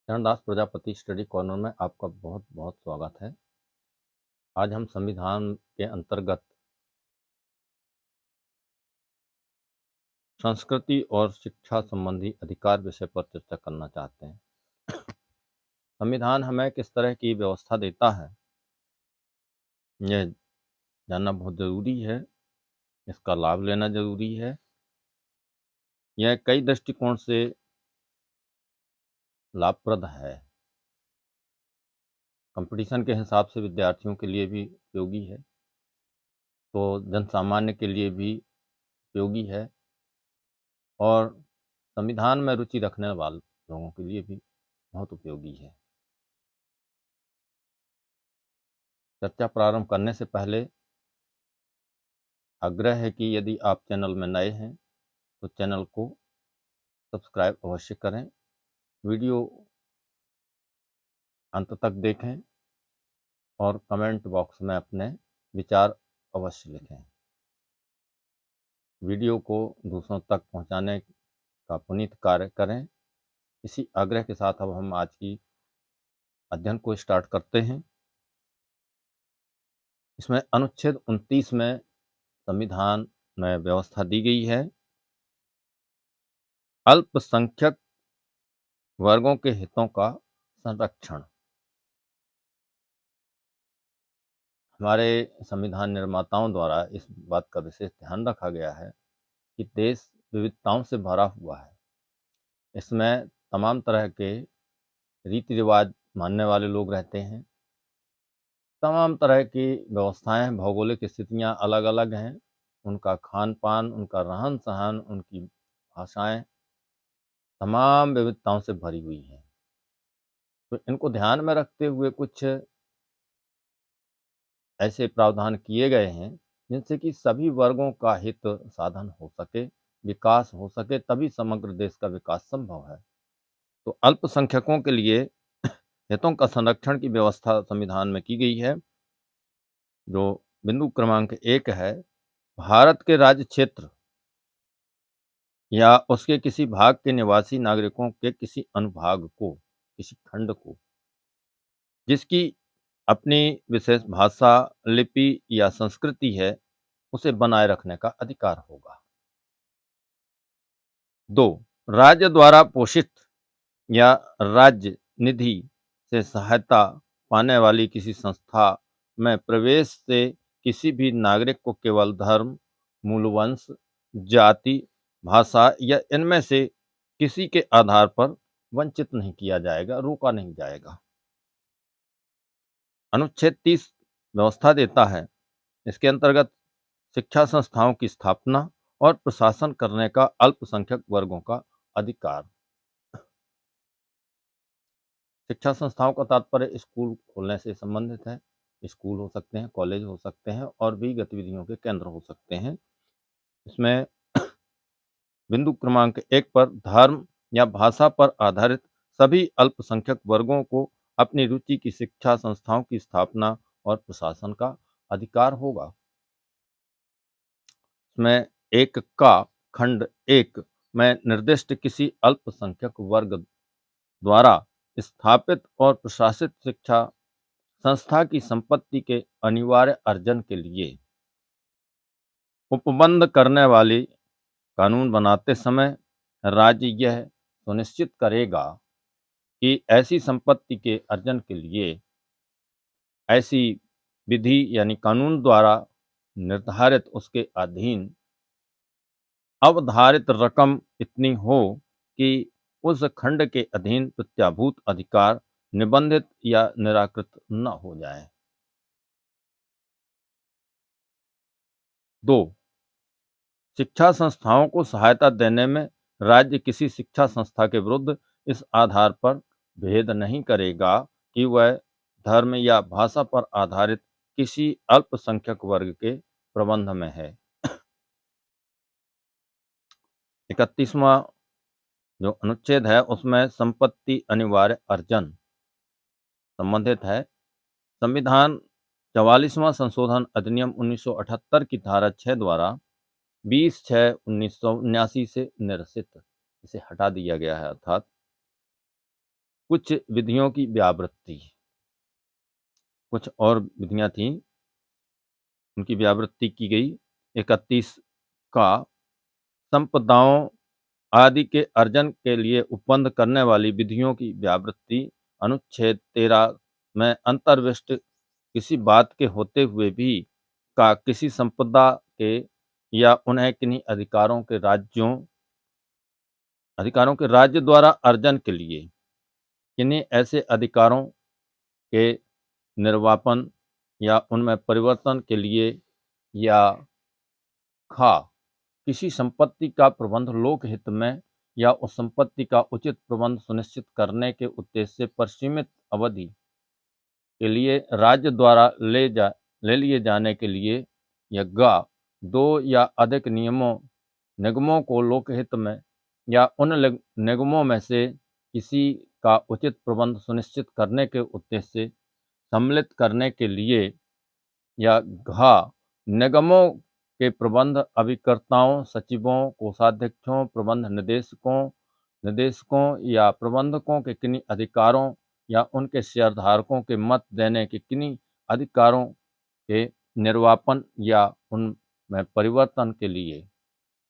Charandas Prajapati study corner में आपका बहुत बहुत स्वागत है। आज हम संविधान के अंतर्गत संस्कृति और शिक्षा संबंधी अधिकार विषय पर चर्चा करना चाहते हैं। संविधान हमें किस तरह की व्यवस्था देता है, यह जानना बहुत ज़रूरी है। इसका लाभ लेना ज़रूरी है। यह कई दृष्टिकोण से लाभप्रद है। कंपटीशन के हिसाब से विद्यार्थियों के लिए भी उपयोगी है, तो जनसामान्य के लिए भी उपयोगी है और संविधान में रुचि रखने वाले लोगों के लिए भी बहुत उपयोगी है। चर्चा प्रारंभ करने से पहले आग्रह है कि यदि आप चैनल में नए हैं तो चैनल को सब्सक्राइब अवश्य करें, वीडियो अंत तक देखें और कमेंट बॉक्स में अपने विचार अवश्य लिखें। वीडियो को दूसरों तक पहुंचाने का पुनीत कार्य करें। इसी आग्रह के साथ अब हम आज की अध्ययन को स्टार्ट करते हैं। इसमें अनुच्छेद 29 में संविधान में व्यवस्था दी गई है, अल्पसंख्यक वर्गों के हितों का संरक्षण। हमारे संविधान निर्माताओं द्वारा इस बात का विशेष ध्यान रखा गया है कि देश विविधताओं से भरा हुआ है। इसमें तमाम तरह के रीति रिवाज मानने वाले लोग रहते हैं। तमाम तरह की व्यवस्थाएं, भौगोलिक स्थितियां अलग अलग हैं। उनका खान पान, उनका रहन सहन, उनकी भाषाएं तमाम विविधताओं से भरी हुई हैं। तो इनको ध्यान में रखते हुए कुछ ऐसे प्रावधान किए गए हैं जिनसे कि सभी वर्गों का हित साधन हो सके, विकास हो सके, तभी समग्र देश का विकास संभव है। तो अल्पसंख्यकों के लिए हितों का संरक्षण की व्यवस्था संविधान में की गई है। जो बिंदु क्रमांक 1 है, भारत के राज्य क्षेत्र या उसके किसी भाग के निवासी नागरिकों के किसी अनुभाग को, किसी खंड को, जिसकी अपनी विशेष भाषा, लिपि या संस्कृति है, उसे बनाए रखने का अधिकार होगा। 2, राज्य द्वारा पोषित या राज्य निधि से सहायता पाने वाली किसी संस्था में प्रवेश से किसी भी नागरिक को केवल धर्म, मूल वंश, जाति, भाषा या इनमें से किसी के आधार पर वंचित नहीं किया जाएगा, रोका नहीं जाएगा। अनुच्छेद 30 व्यवस्था देता है, इसके अंतर्गत शिक्षा संस्थाओं की स्थापना और प्रशासन करने का अल्पसंख्यक वर्गों का अधिकार। शिक्षा संस्थाओं का तात्पर्य स्कूल खोलने से संबंधित है। स्कूल हो सकते हैं, कॉलेज हो सकते हैं और भी गतिविधियों के केंद्र हो सकते हैं। इसमें बिंदु क्रमांक 1 पर धर्म या भाषा पर आधारित सभी अल्पसंख्यक वर्गों को अपनी रुचि की शिक्षा संस्थाओं की स्थापना और प्रशासन का अधिकार होगा। इसमें 1 का खंड 1 में निर्दिष्ट किसी अल्पसंख्यक वर्ग द्वारा स्थापित और प्रशासित शिक्षा संस्था की संपत्ति के अनिवार्य अर्जन के लिए उपबंध करने वाली कानून बनाते समय राज्य यह सुनिश्चित करेगा कि ऐसी संपत्ति के अर्जन के लिए ऐसी विधि यानी कानून द्वारा निर्धारित उसके अधीन अवधारित रकम इतनी हो कि उस खंड के अधीन प्रत्याभूत अधिकार निबंधित या निराकृत न हो जाए। 2, शिक्षा संस्थाओं को सहायता देने में राज्य किसी शिक्षा संस्था के विरुद्ध इस आधार पर भेद नहीं करेगा कि वह धर्म या भाषा पर आधारित किसी अल्पसंख्यक वर्ग के प्रबंध में है। 31वां जो अनुच्छेद है उसमें संपत्ति अनिवार्य अर्जन संबंधित है। संविधान 44वां संशोधन अधिनियम 1978 की धारा 6 द्वारा 20/6/1979 से निरसित, इसे हटा दिया गया है। अर्थात कुछ विधियों की व्यावृत्ति, कुछ और विधियां थीं, उनकी व्यावृत्ति की गई। 31 का संपदाओं आदि के अर्जन के लिए उपबंध करने वाली विधियों की व्यावृत्ति। अनुच्छेद 13 में अंतर्विष्ट किसी बात के होते हुए भी का किसी संपदा के या उन्हें किन्हीं अधिकारों के राज्य द्वारा अर्जन के लिए किन्हीं ऐसे अधिकारों के निर्वापन या उनमें परिवर्तन के लिए, या खा किसी संपत्ति का प्रबंध लोकहित में या उस संपत्ति का उचित प्रबंध सुनिश्चित करने के उद्देश्य से परिसीमित अवधि के लिए राज्य द्वारा ले लिए जाने के लिए, या ग दो या अधिक निगमों को लोकहित में या उन निगमों में से किसी का उचित प्रबंध सुनिश्चित करने के उद्देश्य से सम्मिलित करने के लिए, या घ निगमों के प्रबंध अभिकर्ताओं, सचिवों, कोषाध्यक्षों, प्रबंध निदेशकों या प्रबंधकों के किन्हीं अधिकारों या उनके शेयरधारकों के मत देने के किन्हीं अधिकारों के निर्वापन या उनमें परिवर्तन के लिए,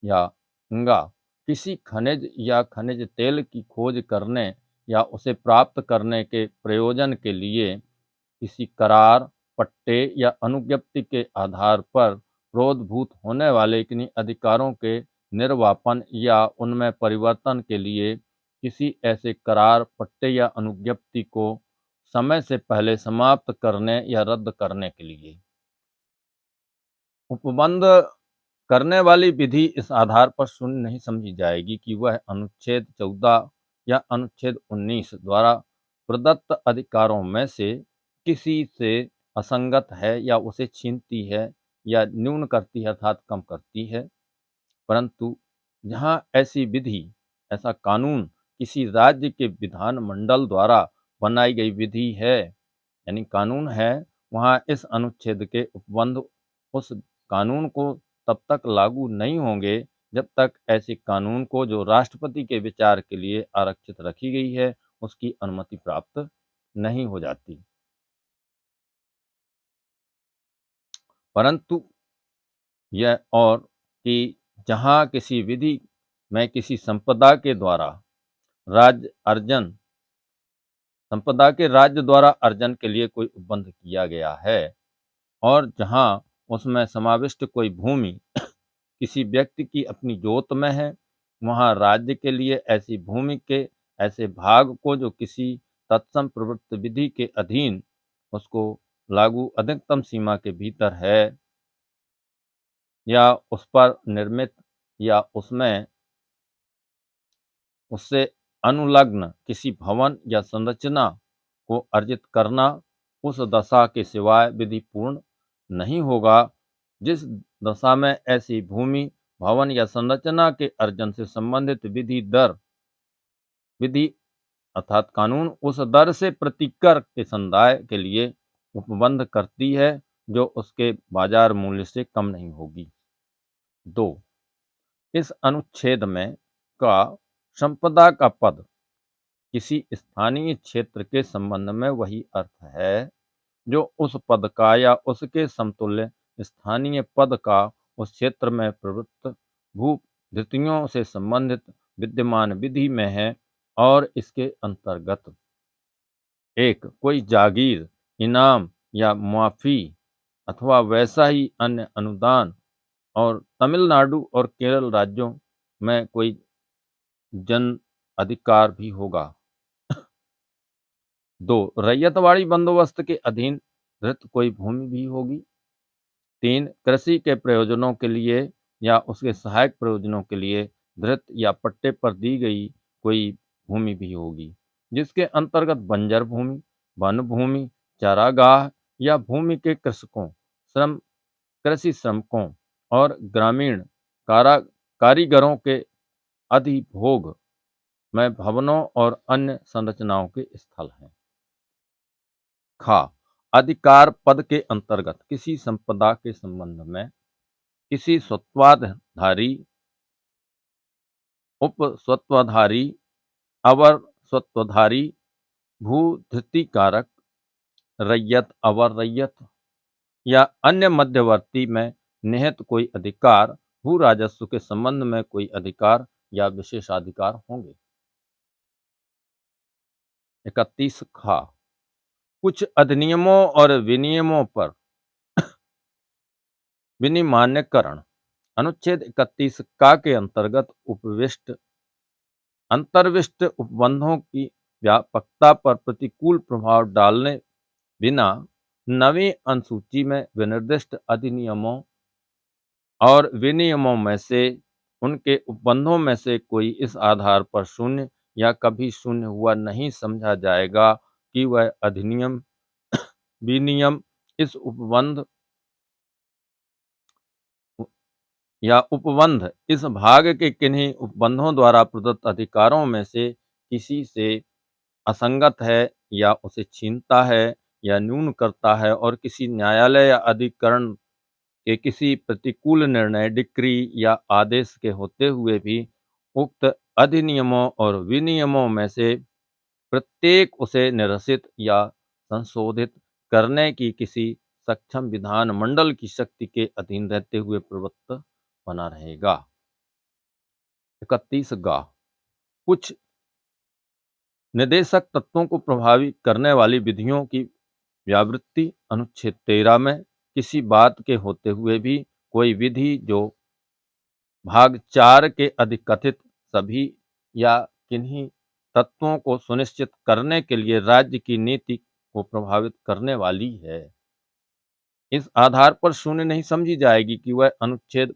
या गा किसी खनिज या खनिज तेल की खोज करने या उसे प्राप्त करने के प्रयोजन के लिए किसी करार, पट्टे या अनुज्ञप्ति के आधार पर प्रोद्भूत होने वाले किन्हीं अधिकारों के निर्वापन या उनमें परिवर्तन के लिए किसी ऐसे करार, पट्टे या अनुज्ञप्ति को समय से पहले समाप्त करने या रद्द करने के लिए। उपबंध करने वाली विधि इस आधार पर शून्य नहीं समझी जाएगी कि वह अनुच्छेद 14 या अनुच्छेद 19 द्वारा प्रदत्त अधिकारों में से किसी से असंगत है या उसे छीनती है या न्यून करती है, अर्थात कम करती है। परंतु जहाँ ऐसी विधि, ऐसा कानून किसी राज्य के विधानमंडल द्वारा बनाई गई विधि है, यानी कानून है, वहाँ इस अनुच्छेद के उपबंध उस कानून को तब तक लागू नहीं होंगे जब तक ऐसे कानून को, जो राष्ट्रपति के विचार के लिए आरक्षित रखी गई है, उसकी अनुमति प्राप्त नहीं हो जाती। परंतु यह और कि जहाँ किसी विधि में किसी संपदा के राज्य द्वारा अर्जन के लिए कोई उपबंध किया गया है, और जहाँ उसमें समाविष्ट कोई भूमि किसी व्यक्ति की अपनी जोत में है, वहाँ राज्य के लिए ऐसी भूमि के ऐसे भाग को, जो किसी तत्सम प्रवृत्त विधि के अधीन उसको लागू अधिकतम सीमा के भीतर है, या उस पर निर्मित या उससे अनुलग्न किसी भवन या संरचना को अर्जित करना, उस दशा के सिवाय विधि पूर्ण नहीं होगा। जिस दशा में ऐसी भूमि, भवन या संरचना के अर्जन से संबंधित विधि अर्थात कानून उस दर से प्रतिकर के संदाय के लिए उपबंध करती है जो उसके बाजार मूल्य से कम नहीं होगी। 2. इस अनुच्छेद में का संपदा का पद किसी स्थानीय क्षेत्र के संबंध में वही अर्थ है जो उस पद का या उसके समतुल्य स्थानीय पद का उस क्षेत्र में प्रवृत्त भूधृतियों से संबंधित विद्यमान विधि में है, और इसके अंतर्गत 1. कोई जागीर, इनाम या मुआफी अथवा वैसा ही अन्य अनुदान, और तमिलनाडु और केरल राज्यों में कोई जन अधिकार भी होगा। 2. रैयतवाड़ी बंदोबस्त के अधीन धृत कोई भूमि भी होगी। 3. कृषि के प्रयोजनों के लिए या उसके सहायक प्रयोजनों के लिए धृत या पट्टे पर दी गई कोई भूमि भी होगी, जिसके अंतर्गत बंजर भूमि, वन भूमि, चारागाह या भूमि के कृषि श्रमिकों और ग्रामीण कारीगरों के अधिभोग में भवनों और अन्य संरचनाओं के स्थल हैं। खा अधिकार पद के अंतर्गत किसी संपदा के संबंध में किसी स्वत्वाधारी, उप स्वत्वाधारी, अवर स्वत्वाधारी भूधृति कारक, रैयत, अवर रैयत या अन्य मध्यवर्ती में निहित कोई अधिकार, भू राजस्व के संबंध में कोई अधिकार या विशेषाधिकार होंगे। 31 खा, कुछ अधिनियमों और विनियमों पर विनिमान्यकरण। अनुच्छेद 31 का के अंतर्गत अंतर्विष्ट उपबंधों की व्यापकता पर प्रतिकूल प्रभाव डालने बिना नवीं अनुसूची में विनिर्दिष्ट अधिनियमों और विनियमों में से उनके उपबंधों में से कोई इस आधार पर शून्य या कभी शून्य हुआ नहीं समझा जाएगा कि वह अधिनियम विनियम इस उपबंध या उपबंध इस भाग के किन्हीं उपबंधों द्वारा प्रदत्त अधिकारों में से किसी से असंगत है या उसे छीनता है या न्यून करता है, और किसी न्यायालय या अधिकरण के किसी प्रतिकूल निर्णय, डिक्री या आदेश के होते हुए भी उक्त अधिनियमों और विनियमों में से प्रत्येक उसे निरसित या संशोधित करने की किसी सक्षम विधान मंडल की शक्ति के अधीन रहते हुए प्रवृत्त बना रहेगा। 31 गा, कुछ निदेशक तत्वों को प्रभावित करने वाली विधियों की व्यावृत्ति। अनुच्छेद 13 में किसी बात के होते हुए भी कोई विधि जो भाग 4 के अधिकथित सभी या किन्हीं तत्वों को सुनिश्चित करने के लिए राज्य की नीति को प्रभावित करने वाली है, इस आधार पर शून्य नहीं समझी जाएगी कि वह अनुच्छेद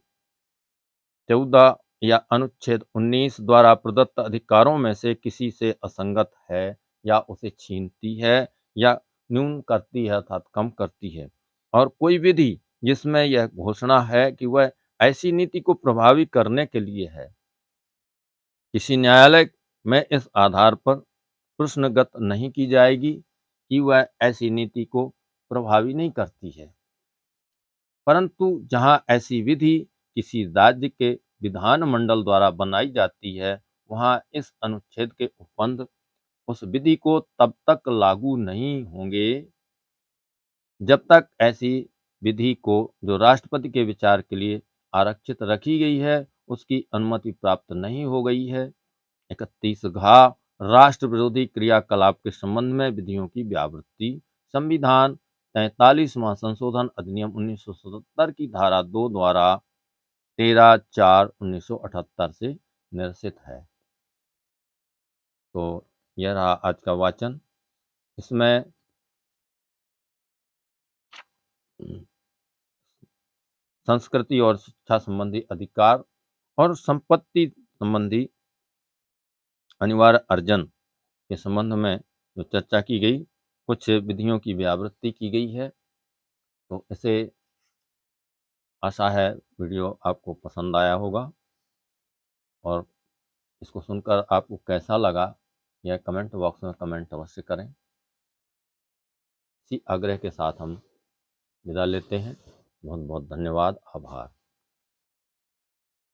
14 या अनुच्छेद 19 द्वारा प्रदत्त अधिकारों में से किसी से असंगत है या उसे छीनती है या न्यून करती है अर्थात कम करती है, और कोई विधि जिसमें यह घोषणा है कि वह ऐसी नीति को प्रभावी करने के लिए है, किसी न्यायालय में इस आधार पर प्रश्नगत नहीं की जाएगी कि वह ऐसी नीति को प्रभावी नहीं करती है। परंतु जहां ऐसी विधि किसी राज्य के विधानमंडल द्वारा बनाई जाती है, वहां इस अनुच्छेद के उपबंध उस विधि को तब तक लागू नहीं होंगे जब तक ऐसी विधि को, जो राष्ट्रपति के विचार के लिए आरक्षित रखी गई है, उसकी अनुमति प्राप्त नहीं हो गई है। 31 घा, राष्ट्र विरोधी क्रियाकलाप के संबंध में विधियों की व्यावृत्ति। संविधान 43वां संशोधन अधिनियम 1977 की धारा 2 द्वारा 13/4/1978 से निरसित है। तो यह रहा आज का वाचन। इसमें संस्कृति और शिक्षा संबंधी अधिकार और संपत्ति संबंधी अनिवार्य अर्जन के संबंध में जो चर्चा की गई, कुछ विधियों की व्यावृत्ति की गई है। तो इसे आशा है वीडियो आपको पसंद आया होगा, और इसको सुनकर आपको कैसा लगा यह कमेंट बॉक्स में कमेंट अवश्य करें। इसी आग्रह के साथ हम विदा लेते हैं। बहुत बहुत धन्यवाद, आभार।